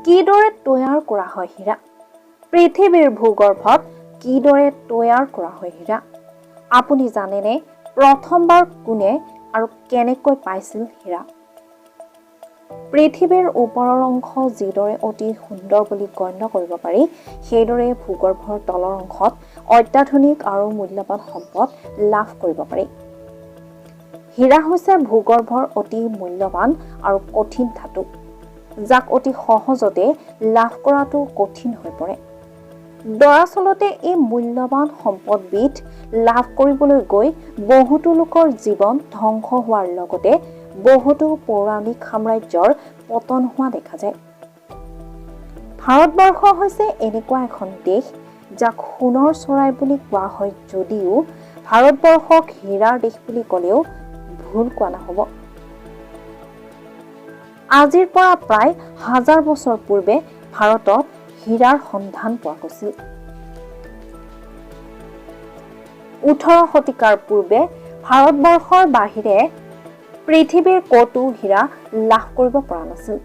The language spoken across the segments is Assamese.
কিদৰে তৈয়াৰ কৰা হয় হীৰা? পৃথিৱীৰ ভূগৰ্ভত কিদৰে তৈয়াৰ কৰা হয় হীৰা? আপুনি জানেনে প্ৰথমবাৰ কোনে আৰু কেনেকৈ পাইছিল হীৰা? পৃথিৱীৰ ওপৰৰ অংশ যিদৰে অতি সুন্দৰ বুলি গণ্য কৰিব পাৰি, সেইদৰে ভূগৰ্ভৰ তলৰ অংশত অত্যাধুনিক আৰু মূল্যৱান সম্পদ লাভ কৰিব পাৰি। হীৰা হৈছে ভূগৰ্ভৰ অতি মূল্যৱান আৰু কঠিন ধাতু, যাক অতি সহজতে লাভ কৰাটো কঠিন হৈ পৰে। দৰাচলতে এই মূল্যৱান সম্পদবিধ লাভ কৰিবলৈ গৈ বহুতো লোকৰ জীৱন ধ্বংস হোৱাৰ লগতে বহুতো পৌৰাণিক সাম্ৰাজ্যৰ পতন হোৱা দেখা যায়। ভাৰতবৰ্ষ হৈছে এনেকুৱা এখন দেশ যাক সোণৰ চৰাই বুলি কোৱা হয় যদিও ভাৰতবৰ্ষক হীৰাৰ দেশ বুলি ক'লেও ভুল কোৱা নহ'ব। আজিৰ পৰা প্ৰায় 1000 বছৰ পূৰ্বে ভাৰতত হীৰাৰ সন্ধান পোৱা গৈছিল। 18 শতিকাৰ পূৰ্বে ভাৰতবৰ্ষৰ বাহিৰে পৃথিৱীৰ ক'তো হীৰা লাভ কৰিব পৰা নাছিল।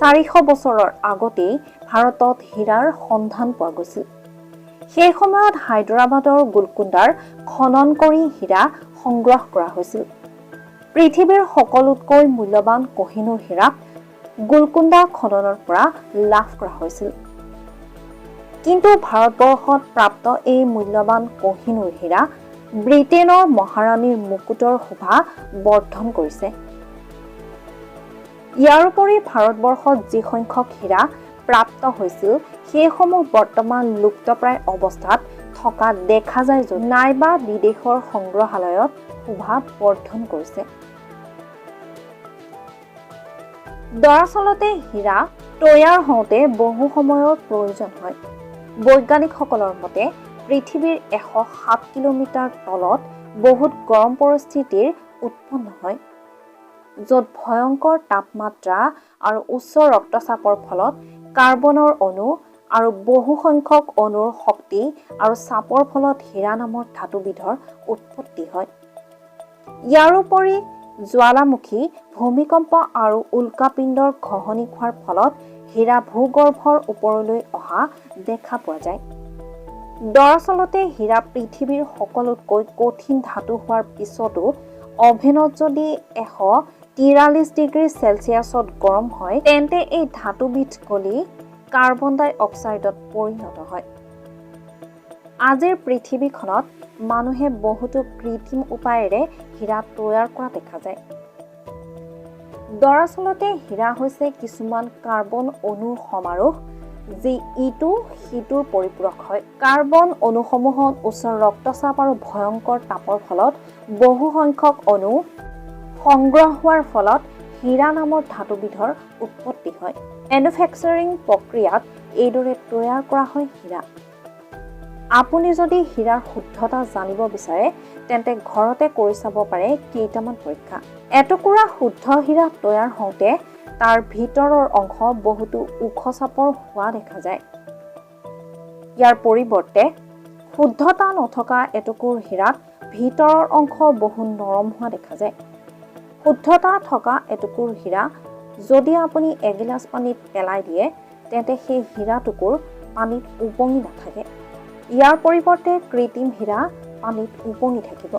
400 বছৰৰ আগতেই ভাৰতত হীৰাৰ সন্ধান পোৱা গৈছিল। সেই সময়ত হায়দৰাবাদৰ গোলকুণ্ডাৰ খনন কৰি হীৰা সংগ্ৰহ কৰা হৈছিল। পৃথিৱীৰ সকলোতকৈ মূল্যৱান কহিনুৰ হীৰাক গোলকুণ্ডা খননৰ পৰা লাভ কৰা হৈছিল। কিন্তু ভাৰতবৰ্ষত প্ৰাপ্ত এই মূল্যৱান কহিনুৰ হীৰা ব্ৰিটেইনৰ মহাৰাণীৰ মুকুটৰ শোভা বৰ্ধন কৰিছে। ইয়াৰ উপৰি ভাৰতবৰ্ষত যি সংখ্যক হীৰা প্ৰাপ্ত হৈছিল সেইসমূহ বৰ্তমান লুপ্তপ্ৰায় অৱস্থাত থকা দেখা যায় যদিও নাইবা বিদেশৰ সংগ্ৰহালয়ত শোভা বৰ্ধন কৰিছে। দৰাচলতে হীৰা তৈয়াৰ হওঁতে বহু সময়ৰ প্ৰয়োজন হয়। বৈজ্ঞানিকসকলৰ মতে পৃথিৱীৰ 107 কিলোমিটাৰ তলত বহুত গৰম পৰিস্থিতিৰ উৎপন্ন হয়, য'ত ভয়ংকৰ তাপমাত্ৰা আৰু উচ্চ ৰক্তচাপৰ ফলত কাৰ্বনৰ অণু আৰু বহু সংখ্যক অণুৰ শক্তি আৰু চাপৰ ফলত হীৰা নামৰ ধাতুবিধৰ উৎপত্তি হয়। ইয়াৰ উপৰি জ্বালামুখী, ভূমিকম্প আৰু উল্কাপিণ্ডৰ ঘঁহনি খোৱাৰ ফলত হীৰা ভূগৰ্ভৰ ওপৰলৈ অহা দেখা পোৱা যায়। দৰাচলতে হীৰা পৃথিৱীৰ সকলোতকৈ কঠিন ধাতু হোৱাৰ পিছতো অভেনত যদি 143 ডিগ্ৰী চেলছিয়াছত গৰম হয়, তেন্তে এই ধাতুবিধ গলি কাৰ্বন ডাই অক্সাইডত পৰিণত হয়। আজিৰ পৃথিৱীখনত মানুহে বহুতো কৃত্ৰিম উপায়েৰে হীৰা তৈয়াৰ কৰা দেখা যায়। দৰাচলতে হীৰা হৈছে কিছুমান কাৰ্বন অণুৰ সমাৰোহ যি ইটো সিটোৰ পৰিপূৰক হয়। কাৰ্বন অণুসমূহত উচ্চ ৰক্তচাপ আৰু ভয়ংকৰ তাপৰ ফলত বহু সংখ্যক অণু সংগ্ৰহ হোৱাৰ ফলত হীৰা নামৰ ধাতুবিধৰ উৎপত্তি হয়। মেনুফেকচাৰিং প্ৰক্ৰিয়াত এইদৰে তৈয়াৰ কৰা হয় হীৰা। আপুনি যদি হীৰাৰ শুদ্ধতা জানিব বিচাৰে তেন্তে ঘৰতে কৰি চাব পাৰে কেইটামান পৰীক্ষা। এটুকুৰা শুদ্ধ হীৰা তৈয়াৰ হওঁতে তাৰ ভিতৰৰ অংশ বহুতো ওখ চাপৰ হোৱা দেখা যায়। ইয়াৰ পৰিৱৰ্তে শুদ্ধতা নথকা এটুকুৰ হীৰাত ভিতৰৰ অংশ বহু নৰম হোৱা দেখা যায়। শুদ্ধতা থকা এটুকুৰ হীৰা যদি আপুনি এগিলাচ পানীত পেলাই দিয়ে তেন্তে সেই হীৰাটুকুৰ পানীত উপঙি নাথাকে। ইয়াৰ পৰিৱৰ্তে কৃত্ৰিম হীৰা পানীত উপঙি থাকিব।